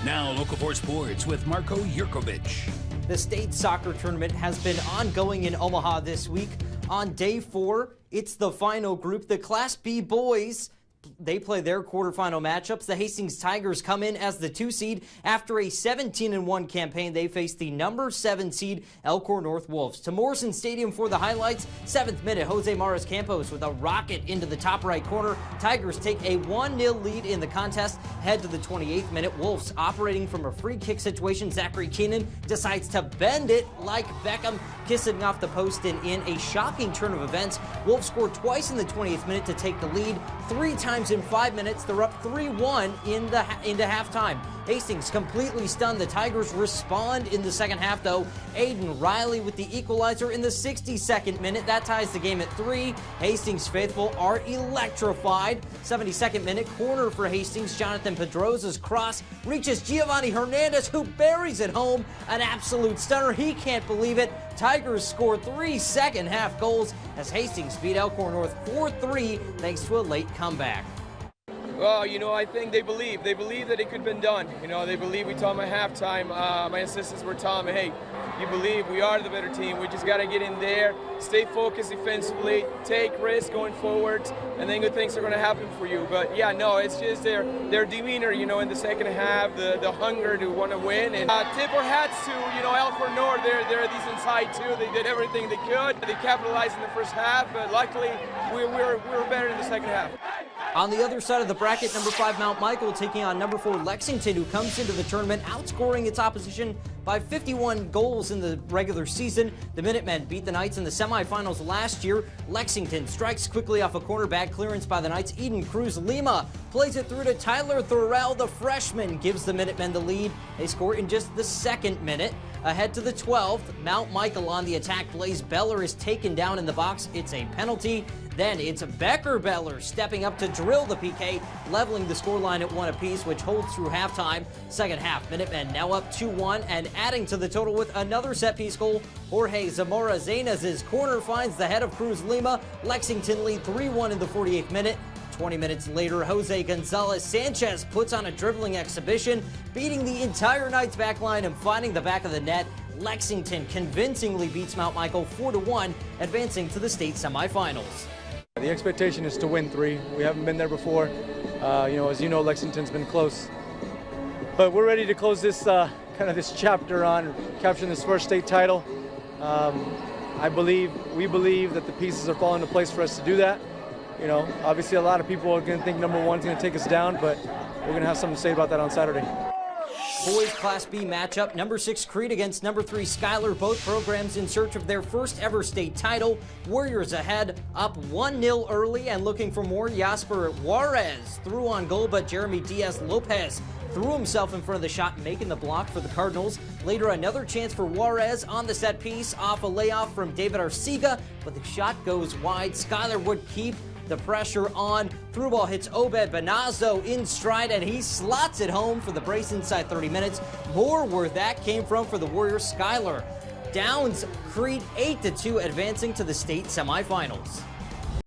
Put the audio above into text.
Now, Local 4 Sports with Marco Yurkovich. The state soccer tournament has been ongoing in Omaha this week. On day 4, it's the final group. The Class B boys, they play their quarterfinal matchups. The Hastings Tigers come in as the 2 seed. After a 17-1 campaign, they face the number 7 seed Elkhorn North Wolves. To Morrison Stadium for the highlights. 7th minute, Jose Maris Campos with a rocket into the top right corner. Tigers take a 1-0 lead in the contest. Head to the 28th minute. Wolves operating from a free kick situation. Zachary Keenan decides to bend it like Beckham, kissing off the post, and in a shocking turn of events, Wolves scored twice in the 28th minute to take the lead. 3 times in 5 minutes. They're up 3-1 into halftime. Hastings completely stunned. The Tigers respond in the second half, though. Aiden Riley with the equalizer in the 62nd minute. That ties the game at 3. Hastings faithful are electrified. 72nd minute, corner for Hastings. Jonathan Pedrosa's cross reaches Giovanni Hernandez, who buries it home. An absolute stunner. He can't believe it. Tigers score 3 second half goals as Hastings beat Elkhorn North 4-3 thanks to a late comeback. Well, I think they believe that it could have been done. They believe. We told them at halftime, my assistants were telling me, hey, you believe we are the better team. We just got to get in there, stay focused defensively, take risks going forward, and then good things are going to happen for you. But yeah, no, it's just their demeanor, in the second half, the hunger to want to win. And tip our hats to, Elkhorn North. They're a decent side too. They did everything they could. They capitalized in the first half, but luckily we were better in the second half. On the other side of the bracket, number 5 Mount Michael taking on number 4 Lexington, who comes into the tournament outscoring its opposition by 51 goals in the regular season. The Minutemen beat the Knights in the semifinals last year. Lexington strikes quickly off a corner, bad clearance by the Knights. Eden Cruz Lima plays it through to Tyler Thorell. The freshman gives the Minutemen the lead. They score in just the 2nd minute. Ahead to the 12th, Mount Michael on the attack. Blaze Beller is taken down in the box. It's a penalty. Then it's Becker Beller stepping up to drill the PK, leveling the scoreline at 1 apiece, which holds through halftime. Second half, Minutemen now up 2-1 and adding to the total with another set-piece goal. Jorge Zamora Zainaz's corner finds the head of Cruz Lima. Lexington lead 3-1 in the 48th minute. 20 minutes later, Jose Gonzalez Sanchez puts on a dribbling exhibition, beating the entire Knights backline and finding the back of the net. Lexington convincingly beats Mount Michael 4-1, advancing to the state semifinals. The expectation is to win 3. We haven't been there before. As you know, Lexington's been close. But we're ready to close this this chapter on capturing this first state title. We believe that the pieces are falling into place for us to do that. Obviously a lot of people are going to think number 1 is going to take us down, but we're going to have something to say about that on Saturday. Boys Class B matchup, number 6 Crete against number 3 Schuyler. Both programs in search of their first ever state title. Warriors ahead, up 1-0 early and looking for more. Jasper Juarez threw on goal, but Jeremy Diaz-Lopez threw himself in front of the shot, making the block for the Cardinals. Later, another chance for Juarez on the set piece off a layoff from David Arcega, but the shot goes wide. Schuyler would keep the pressure on. Through ball hits Obed Benazo in stride, and he slots it home for the brace inside 30 minutes. More where that came from for the Warriors. Schuyler downs Crete 8-2, advancing to the state semifinals.